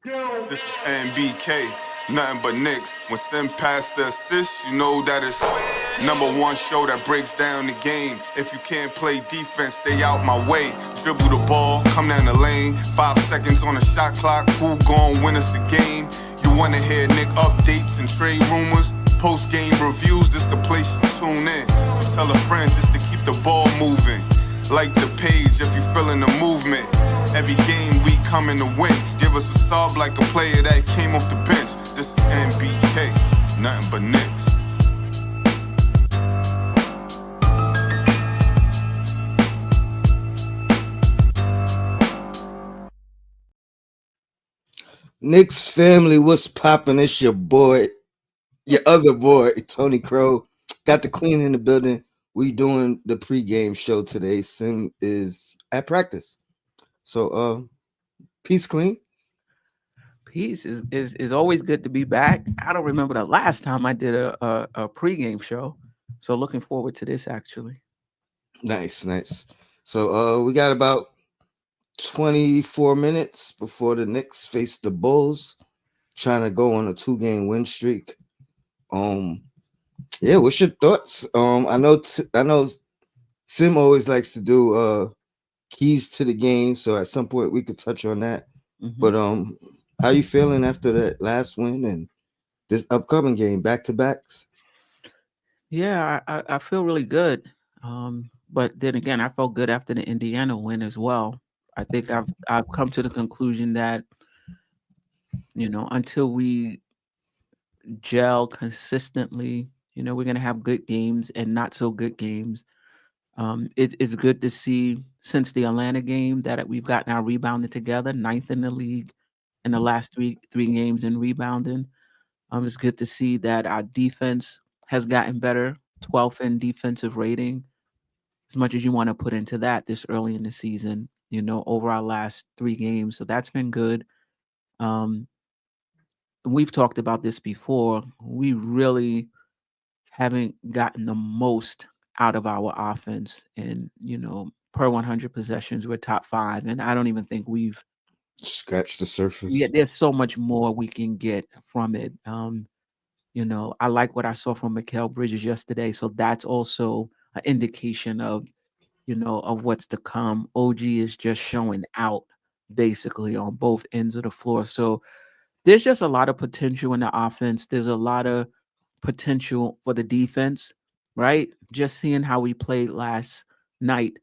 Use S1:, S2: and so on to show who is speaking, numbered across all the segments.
S1: This is NBK, nothing but Knicks. When Sim passed the assist, you know that it's number one show that breaks down the game. If you can't play defense, stay out my way. Dribble the ball, come down the lane. 5 seconds on the shot clock, who gon' win us the game? You wanna hear Nick updates and trade rumors? Post-game reviews, this the place to tune in. Tell a friend just to keep the ball moving. Like the page if you feeling the movement. Every game we coming to win. Give us a sub like a player that came off the bench. This is NBK, nothing but Knicks.
S2: Knicks family, what's poppin'? It's your boy, your other boy, Tony Crow. Got the queen in the building. We doing the pregame show today. Sim is at practice. So peace, queen.
S3: Peace is always good to be back. I don't remember the last time I did a pregame show. So looking forward to this actually.
S2: Nice. So we got about 24 minutes before the Knicks face the Bulls, trying to go on a 2-game win streak. Yeah, what's your thoughts? I know Sim always likes to do keys to the game, so at some point we could touch on that.
S3: Mm-hmm.
S2: But how you feeling after that last win and this upcoming game, back-to-backs?
S3: Yeah, I feel really good. But then again, I felt good after the Indiana win as well. I think I've come to the conclusion that, until we gel consistently, we're gonna have good games and not so good games. It's good to see since the Atlanta game that we've gotten our rebounding together, 9th in the league in the last three games in rebounding. It's good to see that our defense has gotten better, 12th in defensive rating. As much as you want to put into that this early in the season, over our last 3 games. So that's been good. We've talked about this before. We really haven't gotten the most out of our offense. And, per 100 possessions, we're top 5. And I don't even think we've
S2: scratched the surface.
S3: Yeah, there's so much more we can get from it. I like what I saw from Mikal Bridges yesterday. So that's also an indication of, of what's to come. OG is just showing out basically on both ends of the floor. So there's just a lot of potential in the offense. There's a lot of potential for the defense, right? Just seeing how we played last night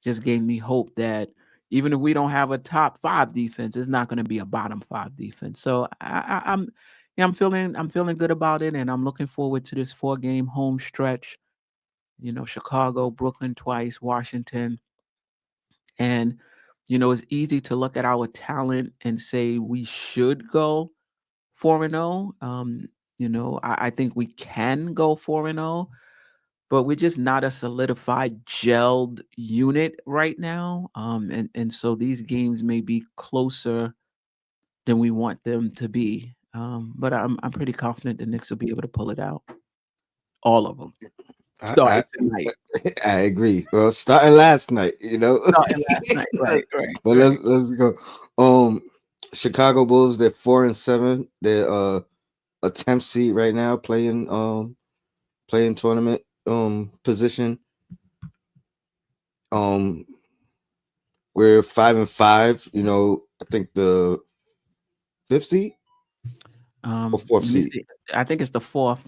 S3: just gave me hope that even if we don't have a top 5 defense, it's not going to be a bottom 5 defense. So I'm feeling good about it, and I'm looking forward to this 4-game home stretch. Chicago, Brooklyn twice, Washington. And, it's easy to look at our talent and say we should go 4-0. I think we can go 4-0, but we're just not a solidified, gelled unit right now. And so these games may be closer than we want them to be. But I'm pretty confident the Knicks will be able to pull it out. All of them. Starting tonight.
S2: I agree. Well, starting last night,
S3: Starting last night, right.
S2: But let's go. Chicago Bulls, they're 4-7. They're a 10th seed right now, playing tournament position. We're 5-5. I think the 5th seed or 4th seed.
S3: I think it's the 4th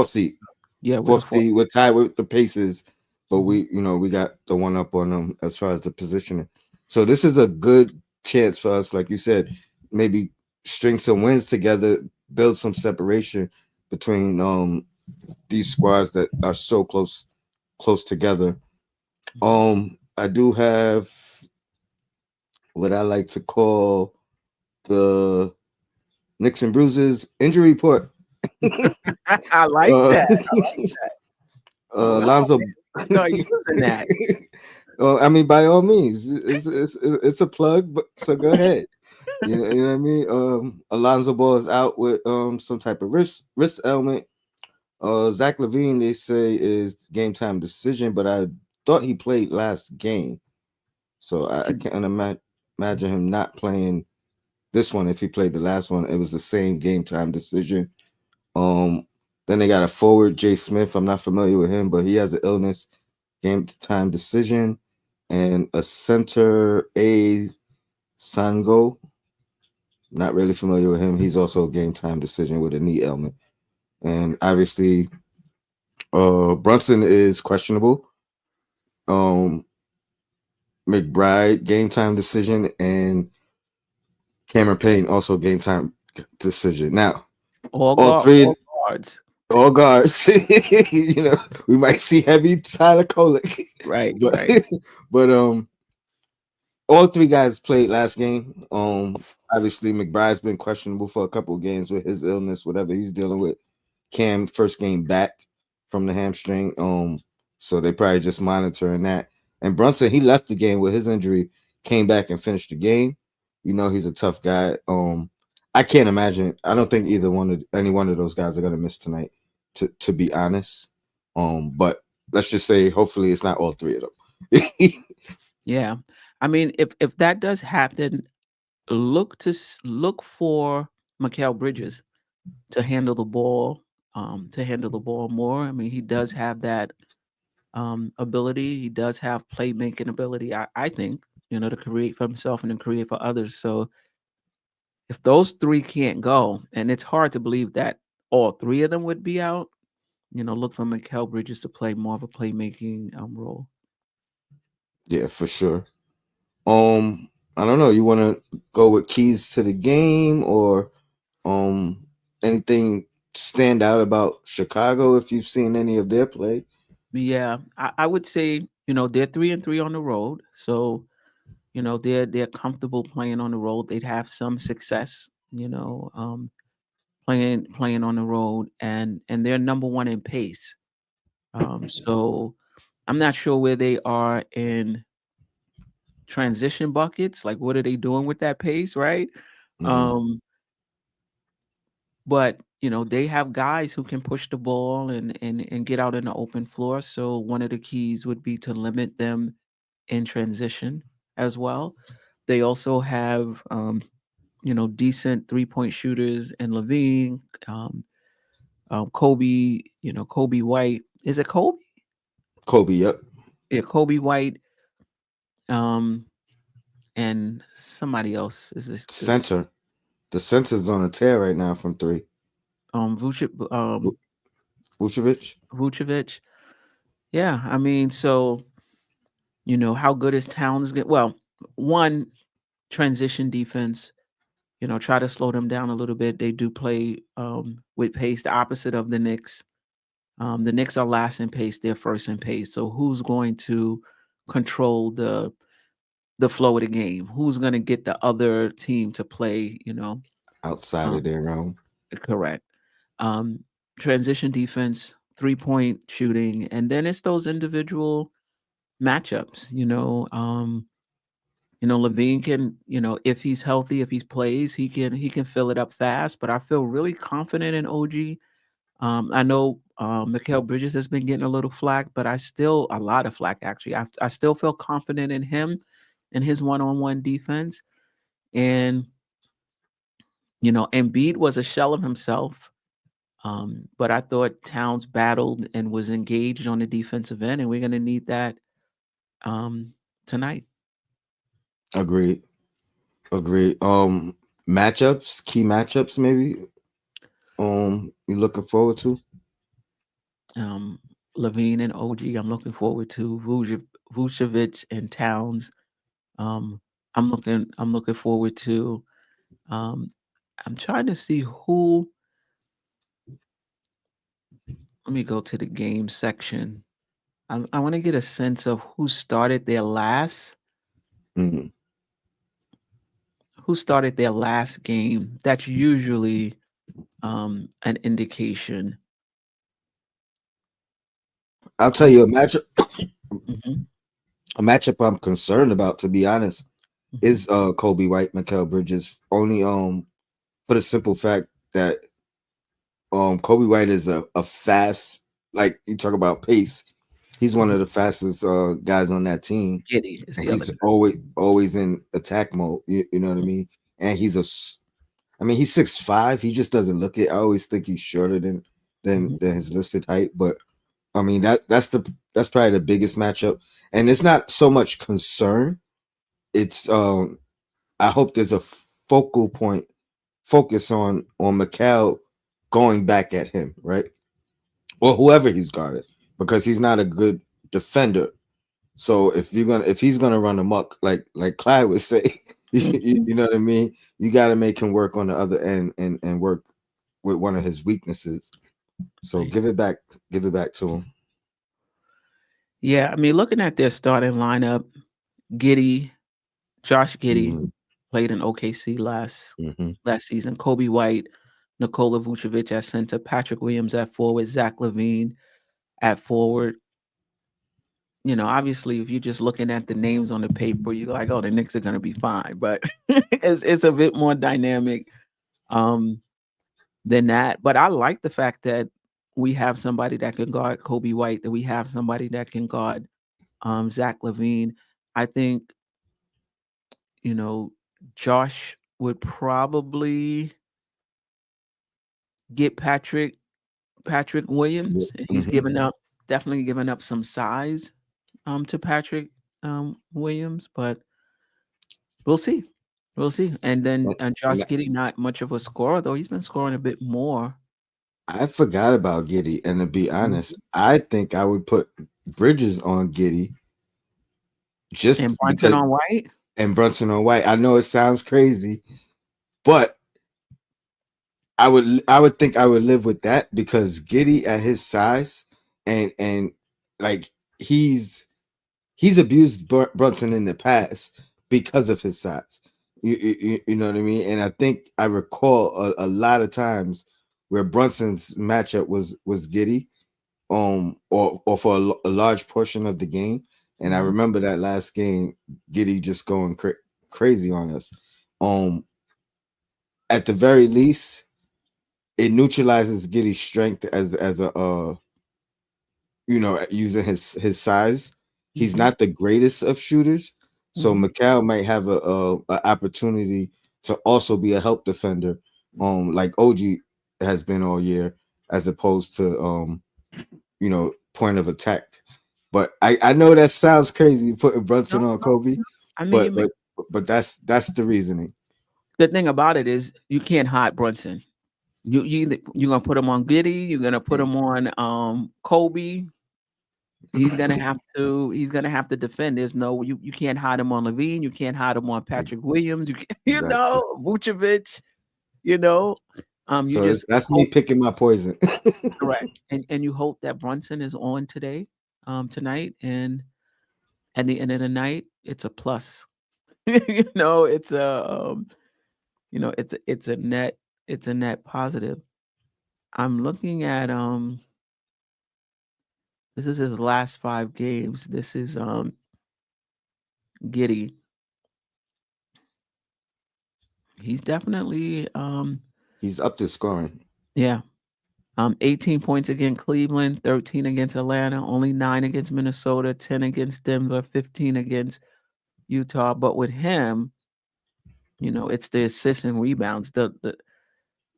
S2: seed.
S3: Yeah,
S2: 4th seed. We're tied with the Pacers, but we got the one up on them as far as the positioning. So this is a good chance for us, like you said, maybe string some wins together, build some separation between these squads that are so close together. I do have what I like to call the Knicks and Bruises injury report.
S3: I like that.
S2: Lonzo,
S3: start using that.
S2: I mean, by all means, it's a plug, but so go ahead. You know what I mean? Alonzo Ball is out with some type of wrist ailment. Zach LaVine, they say, is game time decision, but I thought he played last game, so I can't imagine him not playing this one, if he played the last one, it was the same game time decision. Um, then they got a forward, Jay Smith. I'm not familiar with him, but he has an illness, game time decision, and a center, A Sango. Not really familiar with him. He's also a game time decision with a knee ailment. And obviously, Brunson is questionable. Um, McBride, game time decision, and Cameron Payne, also game time decision. Now, all three,
S3: All guards.
S2: all guards. We might see heavy Tyler Kolek,
S3: Right,
S2: but
S3: right.
S2: but all three guys played last game. Obviously McBride's been questionable for a couple of games with his illness, whatever he's dealing with. Cam first game back from the hamstring. So they probably just monitoring that. And Brunson, he left the game with his injury, came back and finished the game. He's a tough guy. I can't imagine. I don't think any one of those guys are gonna miss tonight, to be honest. But let's just say hopefully it's not all three of them.
S3: Yeah. I mean, if that does happen, look for Mikal Bridges to handle the ball, more. I mean, he does have that ability. He does have playmaking ability. I think, to create for himself and then create for others. So if those three can't go, and it's hard to believe that all three of them would be out, look for Mikal Bridges to play more of a playmaking role.
S2: Yeah, for sure. I don't know. You want to go with keys to the game or um anything stand out about Chicago if you've seen any of their play?
S3: Yeah, I would say, they're 3-3 on the road. So, they're comfortable playing on the road. They'd have some success, playing on the road, and they're number one in pace. So I'm not sure where they are in transition buckets. Like, what are they doing with that pace, right?
S2: Mhm.
S3: Um, but they have guys who can push the ball and get out in the open floor. So one of the keys would be to limit them in transition as well. They also have decent 3-point shooters in Levine, Kobe, Kobe White. Is it Kobe?
S2: Kobe, yep.
S3: Yeah, Kobe White, um, and somebody else. Is this
S2: Center. The center's on a tear right now from three. Vu- Vucevic.
S3: Vucevic? Yeah, I mean, so how good is Towns? Well, one, transition defense. Try to slow them down a little bit. They do play with pace, the opposite of the Knicks. The Knicks are last in pace; they're first in pace. So who's going to control the flow of the game? Who's going to get the other team to play?
S2: Outside of
S3: Um,
S2: their realm.
S3: correct. Um, Transition defense, 3-point shooting, and then it's those individual matchups. Levine can, if he's healthy, if he plays, he can fill it up fast. But I feel really confident in OG. I know Mikal Bridges has been getting a little flack, but a lot of flack actually. I still feel confident in him and his one-on-one defense. And Embiid was a shell of himself. But I thought Towns battled and was engaged on the defensive end, and we're going to need that tonight.
S2: Agreed. Agreed. Key matchups maybe. You looking forward to?
S3: Um, Levine and OG, I'm looking forward to Vucevic and Towns. Um, I'm looking forward to. Um, I'm trying to see who. Let me go to the game section. I want to get a sense of
S2: Mhm.
S3: who started their last game. That's usually an indication.
S2: I'll tell you
S3: Mhm,
S2: a matchup I'm concerned about, to be honest,
S3: mhm.
S2: is Kobe White, Mikal Bridges. Only for the simple fact that Kobe White is a fast, like you talk about pace. He's one of the fastest guys on that team,
S3: Giddy is
S2: and
S3: the other
S2: he's
S3: guy.
S2: always in attack mode. You know what I mean? and I mean, he's 6'5". He just doesn't look it. I always think he's shorter than his listed height, but I mean that's probably the biggest matchup, and it's not so much concern. It's I hope there's a focal point focus on Mikal going back at him, right? Or whoever he's guarded, because he's not a good defender. So if he's gonna run amok, like Clyde would say, you know what I mean? You got to make him work on the other end and work with one of his weaknesses. So
S3: Right.
S2: give it back to him.
S3: Yeah, I mean, looking at their starting lineup, Giddy, Josh Giddy
S2: Mm-hmm.
S3: played in OKC
S2: Mm-hmm.
S3: last season. Kobe White, Nikola Vucevic at center, Patrick Williams at forward, Zach LaVine at forward. You know, obviously, if you're just looking at the names on the paper, you're like, "Oh, the Knicks are going to be fine," but it's a bit more dynamic um, than that. But I like the fact that we have somebody that can guard Kobe White, that we have somebody that can guard Zach LaVine. I think, you know, Josh would probably get Patrick Williams. He's
S2: Mm-hmm.
S3: given up definitely given up some size to Patrick Williams, but we'll see. We'll see. And then
S2: And
S3: Josh Giddey, not much of a scorer though. He's been scoring a bit more.
S2: I forgot about Giddy, and to be
S3: Mhm.
S2: honest, I think I would put Bridges on Giddy
S3: And
S2: just
S3: Brunson
S2: because,
S3: on White.
S2: and Brunson on White. I know it sounds crazy, but I would think I would live with that because Giddy at his size and like he's he's abused Brunson in the past because of his size. You know what I mean? And I think I recall a lot of times where Brunson's matchup was Giddy, or for a large portion of the game. And I
S3: Mhm.
S2: remember that last game, Giddy just going crazy on us. Um, at the very least, it neutralizes Giddy's strength as a using his size. He's
S3: Mhm.
S2: not the greatest of shooters, so
S3: Mhm.
S2: Mikal might have a opportunity to also be a help defender, like OG has been all year, as opposed to point of attack. But I know that sounds crazy putting
S3: No,
S2: Brunson on
S3: no,
S2: Kobe,
S3: no. I
S2: but
S3: mean,
S2: but but that's the reasoning.
S3: the thing about it is you can't hide Brunson. You're gonna put him on Giddy, you're gonna put
S2: Mm.
S3: him on Kobe. He's gonna have to defend. There's no you can't hide him on Levine, you can't hide him on
S2: Ex-
S3: Patrick Williams, you can,
S2: Exactly.
S3: Vucevic, you know. You
S2: So
S3: just
S2: that's me
S3: hope
S2: picking my poison.
S3: correct. And you hope that Brunson is on tonight, and at the end of the night, it's a plus. It's a net positive. I'm looking at this is his last 5 games. This is Giddy. He's definitely
S2: He's up to scoring.
S3: yeah. 18 points against Cleveland, 13 against Atlanta, only 9 against Minnesota, 10 against Denver, 15 against Utah. But with him, it's the assists and rebounds, the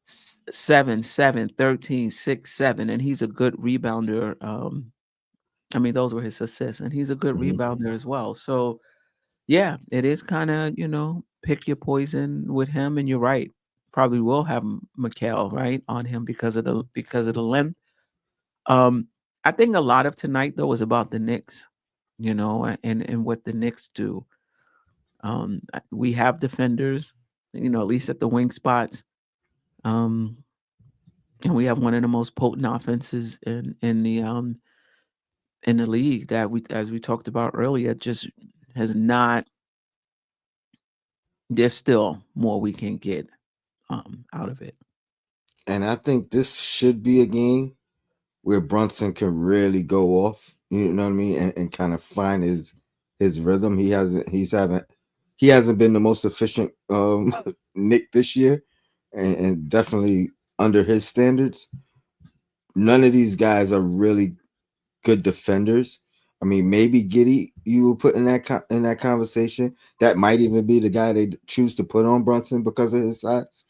S3: 7, 7, 13, 6, 7, and he's a good rebounder. I mean, those were his assists, and he's a good
S2: Mhm.
S3: rebounder as well. So yeah, it is kind of, pick your poison with him, and you're right. Probably will have Mikal right on him because of the length. Um, I think a lot of tonight though was about the Knicks, and what the Knicks do. We have defenders, at least at the wing spots. Um, and we have one of the most potent offenses in the league that as we talked about earlier, just has not. There's still more we can get out of it.
S2: And I think this should be a game where Brunson can really go off. You know what I mean, and kind of find his rhythm. He hasn't been the most efficient Nick this year, and definitely under his standards. None of these guys are really good defenders. I mean, maybe Giddy you would put in in that conversation. That might even be the guy they choose to put on Brunson because of his size.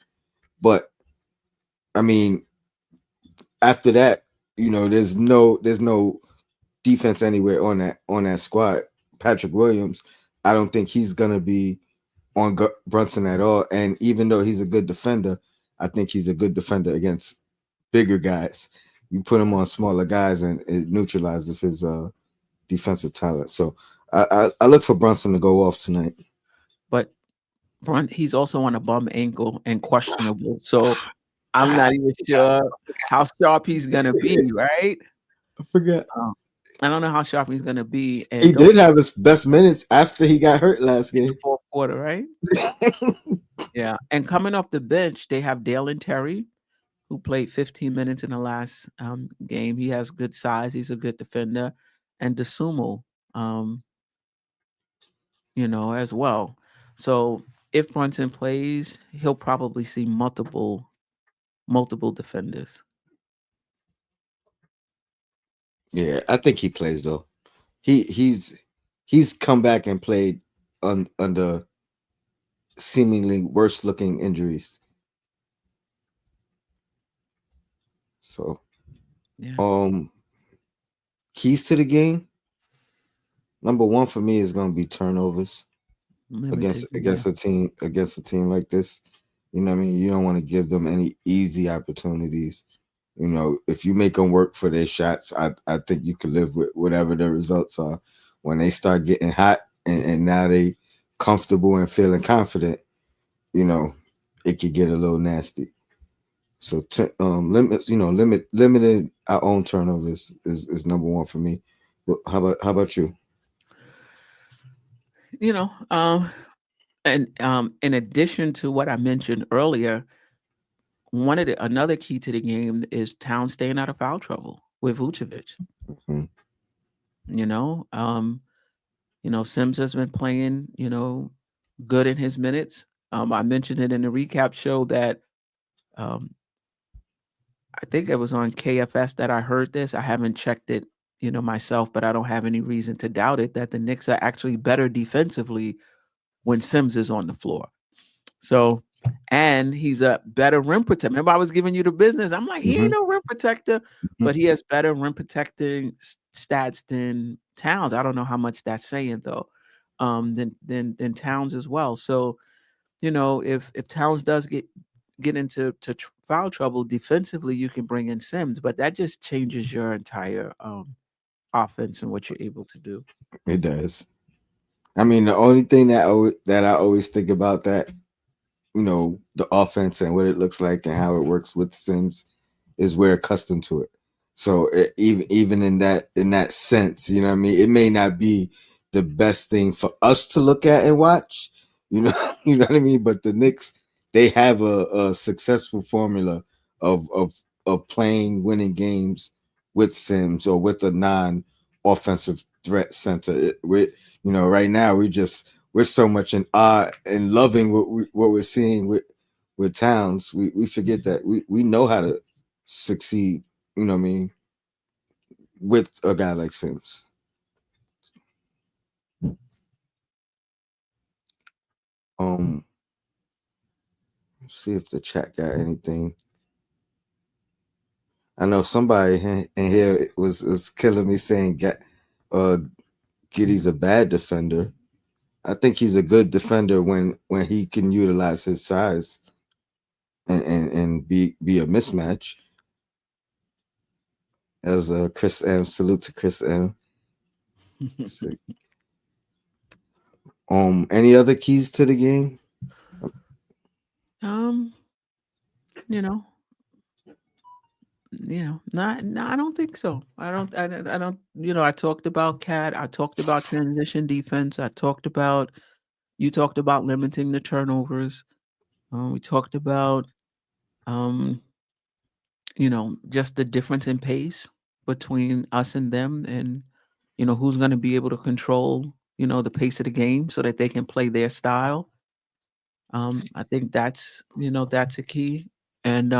S2: But I mean, after that, there's no defense anywhere on that squad. Patrick Williams, I don't think he's gonna be on Brunson at all. And even though he's a good defender, I think he's a good defender against bigger guys. You put him on smaller guys, and it neutralizes his defensive talent. So I look for Brunson to go off tonight.
S3: But he's also on a bum ankle and questionable. So I'm not even sure how sharp he's gonna be, right?
S2: I forget.
S3: I don't know how sharp he's gonna be.
S2: He
S3: And
S2: did have his best minutes after he got hurt last
S3: in the
S2: game.
S3: fourth quarter, right? Yeah. And coming off the bench, they have Dalen Terry, who played 15 minutes in the last game. He has good size. He's a good defender. And DeSumo, um, as well. So if Brunson plays, he'll probably see multiple defenders.
S2: Yeah, I think he plays though. He's come back and played under seemingly worse looking injuries. So,
S3: Yeah.
S2: Keys to the game. Number one for me is going to be turnovers
S3: Limited.
S2: against a team like this. You know what I mean? You don't want to give them any easy opportunities. You know, if you make them work for their shots, I think you can live with whatever the results are. When they start getting hot and now they comfortable and feeling confident, it could get a little nasty. So limited our own turnovers is number one for me. Well, how about you?
S3: And in addition to what I mentioned earlier, another key to the game is Town staying out of foul trouble with Vucevic.
S2: Mm-hmm.
S3: You know, um, Sims has been playing, good in his minutes. I mentioned it in the recap show that um, I think it was on KFS that I heard this. I haven't checked it, myself, but I don't have any reason to doubt it that the Knicks are actually better defensively when Sims is on the floor. So, and he's a better rim protector. Remember, I was giving you the business. I'm like, he ain't no rim protector, but he has better rim protecting stats than Towns. I don't know how much that's saying though, than Towns as well. So, if Towns does get into foul trouble defensively, you can bring in Sims, but that just changes your entire offense and what you're able to do.
S2: It does. I mean, the only thing that I always think about that, the offense and what it looks like and how it works with Sims is we're accustomed to it. So even in that sense, you know what I mean, it may not be the best thing for us to look at and watch, you know what I mean. But the Knicks, they have a successful formula of playing winning games with Sims or with a non-offensive threat center. Right now we're so much in awe and loving what we're seeing with Towns. We forget that we know how to succeed, you know what I mean, with a guy like Sims. See if the chat got anything. I know somebody in here was killing me saying Giddy's a bad defender. I think he's a good defender when he can utilize his size and be a mismatch. As Chris M. Salute to Chris M. Any other keys to the game?
S3: You know, not no, I don't think so. I don't. I talked about Cat. I talked about transition defense. You talked about limiting the turnovers. We talked about um, just the difference in pace between us and them, and who's going to be able to control the pace of the game so that they can play their style. I think that's a key. And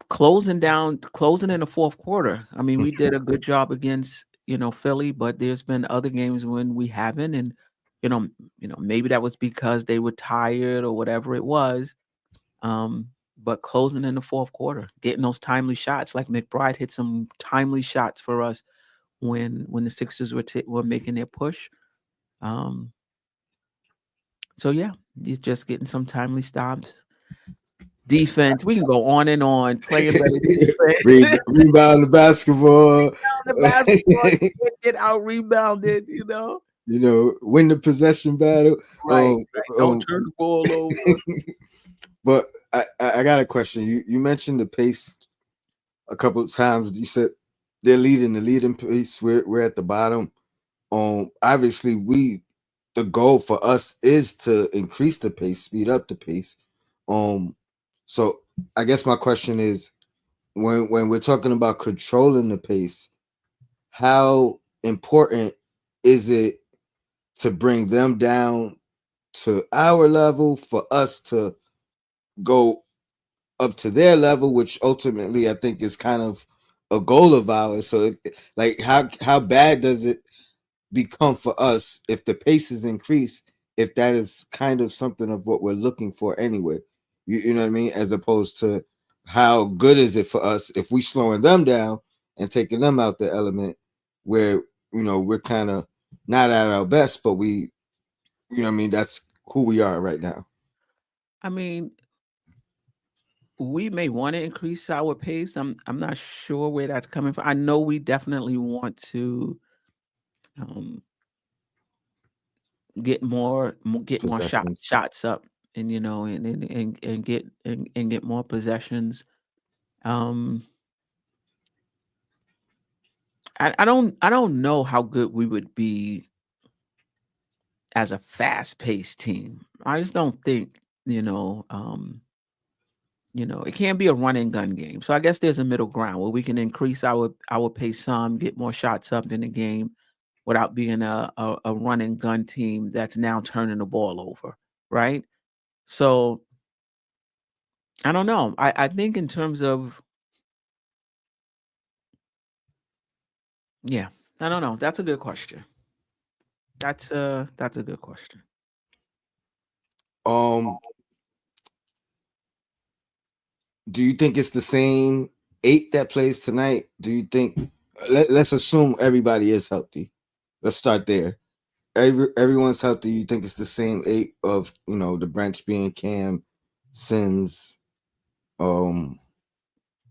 S3: closing in the fourth quarter. I mean, we did a good job against Philly, but there's been other games when we haven't, and you know, maybe that was because they were tired or whatever it was. Um, but closing in the fourth quarter, getting those timely shots, like McBride hit some timely shots for us when the Sixers were making their push. Um, so yeah, he's just getting some timely stops. Defense, we can go on and on. Playing better defense.
S2: Rebound the basketball.
S3: Rebound the basketball, get out rebounded.
S2: Win the possession battle.
S3: Right, right. Don't turn the ball over.
S2: But I got a question. You mentioned the pace a couple of times. You said they're leading the leading pace. We're at the bottom. Obviously the goal for us is to increase the pace, speed up the pace. So I guess my question is, when we're talking about controlling the pace, how important is it to bring them down to our level for us to go up to their level, which ultimately I think is kind of a goal of ours. So like how bad does it become for us if the pace is increased, if that is kind of something of what we're looking for anyway? You know what I mean? As opposed to how good is it for us if we slowing them down and taking them out the element where we're kind of not at our best, but what I mean, that's who we are right now.
S3: I mean, we may want to increase our pace. I'm not sure where that's coming from. I know we definitely want to um, get more
S2: Possessions.
S3: shots up, and and get more possessions. Um, I don't know how good we would be as a fast paced team. I just don't think it can't be a run and gun game. So I guess there's a middle ground where we can increase our pace some, get more shots up in the game without being a run and gun team that's now turning the ball over, right? So I don't know. I think in terms of yeah, I don't know. That's a good question. That's a good question.
S2: Um, do you think it's the same 8 that plays tonight? Do you think let's assume everybody is healthy. Let's start there. Everyone's healthy. You think it's the same 8 of the bench being Cam, Sims, um,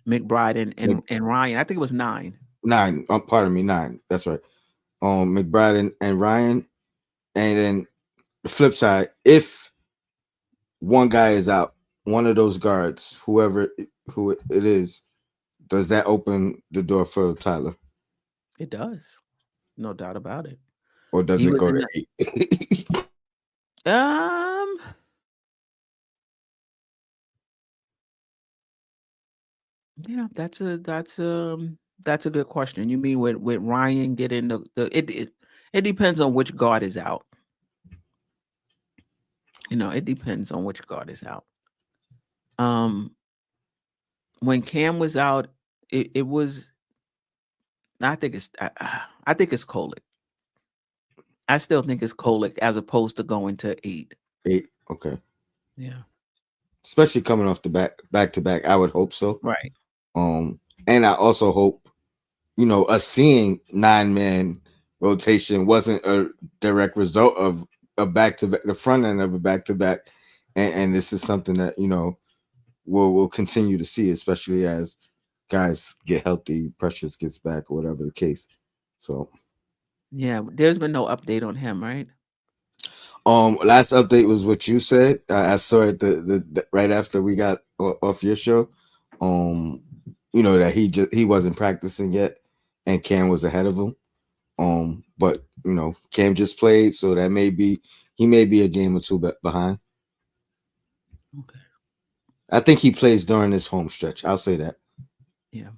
S3: McBride and Ryan. I think it was 9.
S2: 9. Pardon me, 9. That's right. McBride and Ryan, and then the flip side, if one guy is out, one of those guards, who it is, does that open the door for Tyler,
S3: It does. No doubt about it.
S2: or does
S3: He
S2: it
S3: was
S2: go
S3: in
S2: to
S3: the
S2: 8?
S3: um yeah, that's a good question. You mean with Ryan getting it depends on which guard is out. It depends on which guard is out. Um when Cam was out, it was I think it's Kolick. I still think it's Kolick as opposed to going to 8.
S2: 8, okay.
S3: Yeah.
S2: Especially coming off the back to back, I would hope so.
S3: Right.
S2: And I also hope us seeing 9-man rotation wasn't a direct result of a back to back, the front end of a back to back, and this is something that we'll continue to see, especially as guys get healthy, Precious gets back, or whatever the case. So,
S3: Yeah, there's been no update on him, right?
S2: last update was what you said. I saw it the right after we got off your show. That he wasn't practicing yet, and Cam was ahead of him. But Cam just played, so he may be a game or two behind.
S3: Okay.
S2: I think he plays during this home stretch. I'll say that.
S3: Yeah.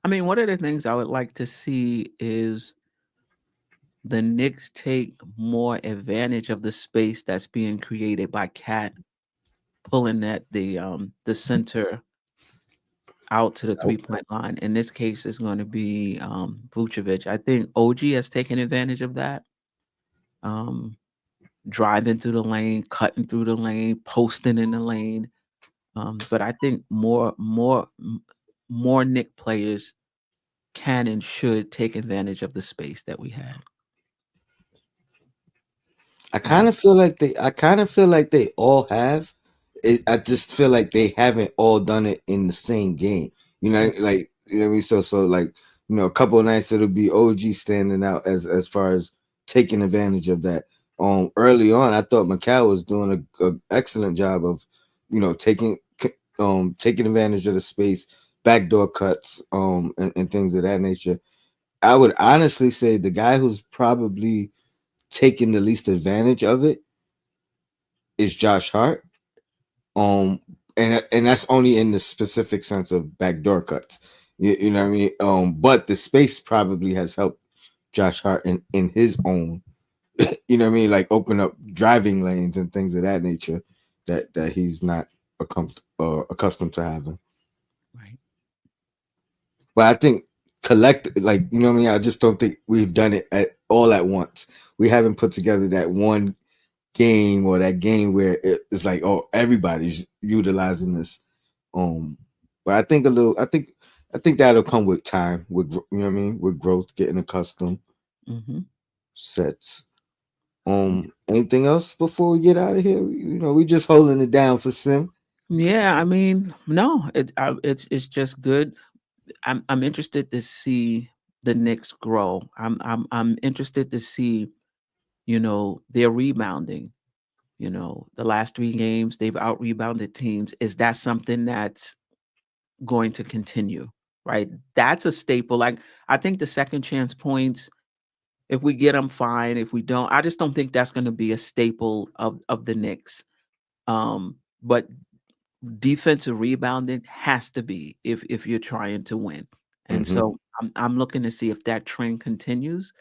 S3: I mean, one of the things I would like to see is the Knicks take more advantage of the space that's being created by Cat pulling at the center out to the 3-point line. In this case, it's going to be Vucevic. I think OG has taken advantage of that. Driving through the lane, cutting through the lane, posting in the lane. But I think more Nick players can and should take advantage of the space that we had.
S2: I kind of feel like they all have. I just feel like they haven't all done it in the same game. You know, like you know what I mean. So like a couple of nights it'll be OG standing out as far as taking advantage of that. Early on, I thought Macau was doing a excellent job of taking advantage of the space, backdoor cuts, and things of that nature. I would honestly say the guy who's probably taking the least advantage of it is Josh Hart. Um, and that's only in the specific sense of backdoor cuts. You know what I mean? But the space probably has helped Josh Hart in his own. You know what I mean? Like open up driving lanes and things of that nature that he's not accustomed to having.
S3: Right.
S2: But I think like you know what I mean. I just don't think we've done it all at once. We haven't put together that one game or that game where it's like, oh, everybody's utilizing this. But I think I think that'll come with time, with you know what I mean, with growth, getting accustomed,
S3: Mm-hmm.
S2: sets. Anything else before we get out of here? We just holding it down for Sim.
S3: Yeah, I mean, no, it's just good. I'm interested to see the Knicks grow. I'm interested to see, their rebounding. The last 3 games they've out rebounded teams. Is that something that's going to continue? Right, that's a staple. Like I think the second chance points, if we get them, fine. If we don't, I just don't think that's going to be a staple of the Knicks. But defensive rebounding has to be if you're trying to win. And
S2: Mm-hmm.
S3: so I'm looking to see if that trend continues.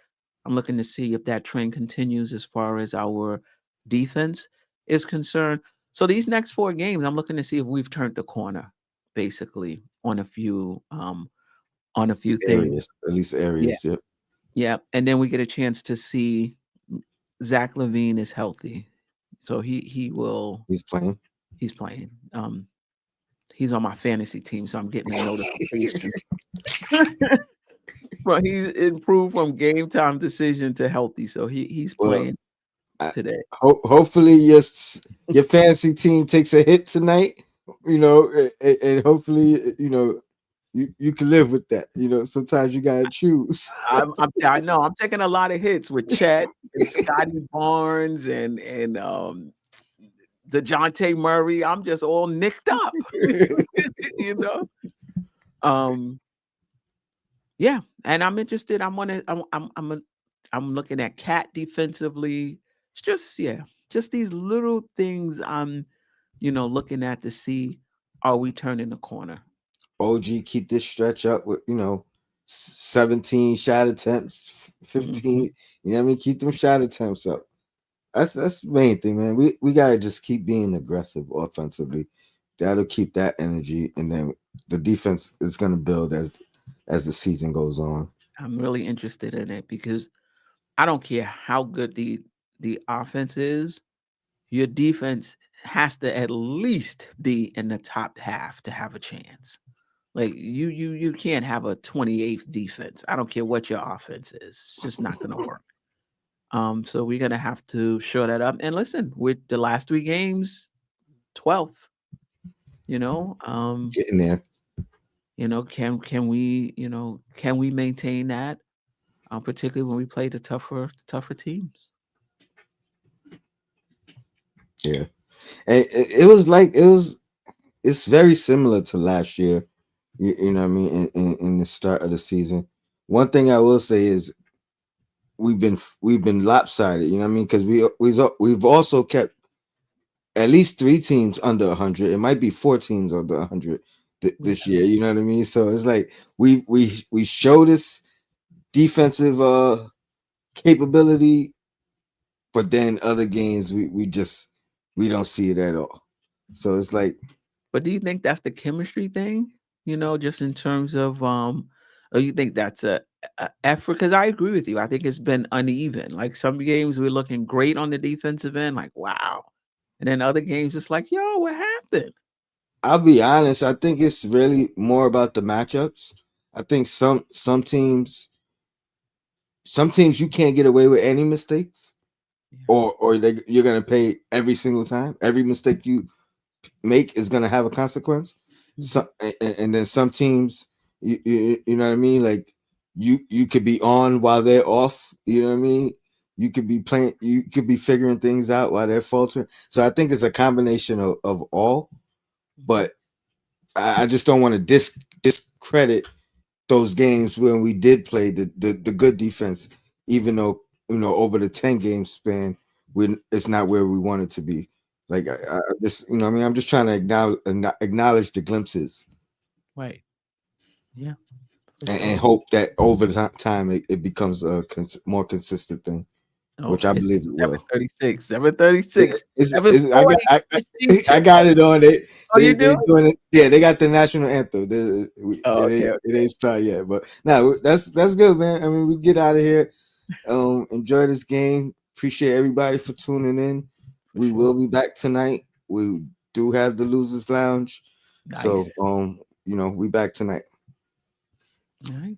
S3: I'm looking to see if that trend continues as far as our defense is concerned. So these next 4 games, I'm looking to see if we've turned the corner, basically, on a few things.
S2: Areas, at least
S3: Yeah,
S2: areas. Yep.
S3: yeah. And then we get a chance to see Zach LaVine is healthy. So
S2: He's playing.
S3: he's playing. He's on my fantasy team, so I'm getting a notification. Well, he's improved from game time decision to healthy, so he's
S2: Well,
S3: playing
S2: I,
S3: today.
S2: hopefully your fantasy team takes a hit tonight. And hopefully you can live with that. Sometimes you gotta choose.
S3: I know I'm taking a lot of hits with Chet and Scotty Barnes and DeJounte Murray. I'm just all nicked up, you know. Um, yeah, and I'm interested. I'm looking at Cat defensively. It's just just these little things I'm looking at to see, are we turning the corner?
S2: OG, keep this stretch up with 17 shot attempts,
S3: Mhm.
S2: 15. You know what I mean? Keep them shot attempts up. That's the main thing, man. We gotta just keep being aggressive offensively. That'll keep that energy, and then the defense is gonna build as the season goes on.
S3: I'm really interested in it because I don't care how good the offense is, your defense has to at least be in the top half to have a chance. Like you can't have a 28th defense. I don't care what your offense is. It's just not going to work. So we're going to have to show that up. And listen, with the last 3 games, 12th, you know, um,
S2: Getting there.
S3: can we maintain that? Particularly when we play the tougher teams.
S2: Yeah. And it's very similar to last year. You know what I mean? In the start of the season. One thing I will say is we've been lopsided, you know what I mean? Because we've also kept at least 3 teams under 100. It might be 4 teams under 100
S3: Yeah.
S2: this year. You know what I mean? So it's like we show this defensive capability, but then other games we don't see it at all. So it's like
S3: But do you think that's the chemistry thing? You know, just in terms of or you think that's a effort? Because I agree with you. I think it's been uneven. Like some games we're looking great on the defensive end, like wow, and then other games it's like, yo, what happened?
S2: I'll be honest. I think it's really more about the matchups. I think some teams you can't get away with any mistakes,
S3: Yeah.
S2: or you're gonna pay every single time. Every mistake you make is gonna have a consequence. So, and then some teams, you know what I mean. Like you could be on while they're off. You know what I mean. You could be playing. You could be figuring things out while they're faltering. So I think it's a combination of all. But I just don't want to discredit those games when we did play the good defense, even though over the 10 game span, it's not where we want it to be. Like I just I mean I'm just trying to acknowledge the glimpses,
S3: Right. Yeah.
S2: and hope that over time it becomes a more consistent thing, which I believe it will.
S3: 736, 736,
S2: I got it on it.
S3: Oh, you do?
S2: They doing it. Yeah, they got the national anthem.
S3: Okay.
S2: It ain't started yet, but no, that's good, man. I mean, we get out of here. Enjoy this game. Appreciate everybody for tuning in. We will be back tonight. We do have the Losers Lounge, so we back tonight.
S3: All right.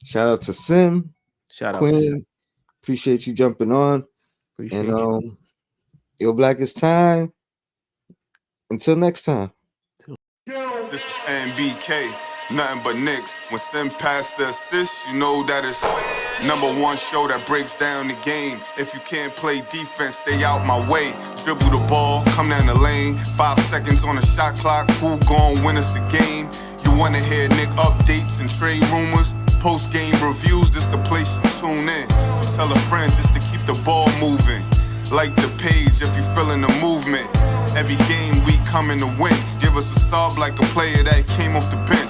S2: Shout out to Sim,
S3: Shout out
S2: Quinn.
S3: to Sim.
S2: Appreciate you jumping on.
S3: Appreciate
S2: you. Yo Black, it's time. Until next time.
S1: This is NBK, nothing but Knicks. When Sim passed the assist, you know that it's #1 show that breaks down the game. If you can't play defense, stay out my way. Dribble the ball, come down the lane. 5 seconds on the shot clock, who gon' win us the game? You wanna hear Nick updates and trade rumors? Post-game reviews, this the place you tune in. So tell a friend just to keep the ball moving. Like the page if you feeling the movement. Every game we coming to win. Give us a sub like a player that came off the bench.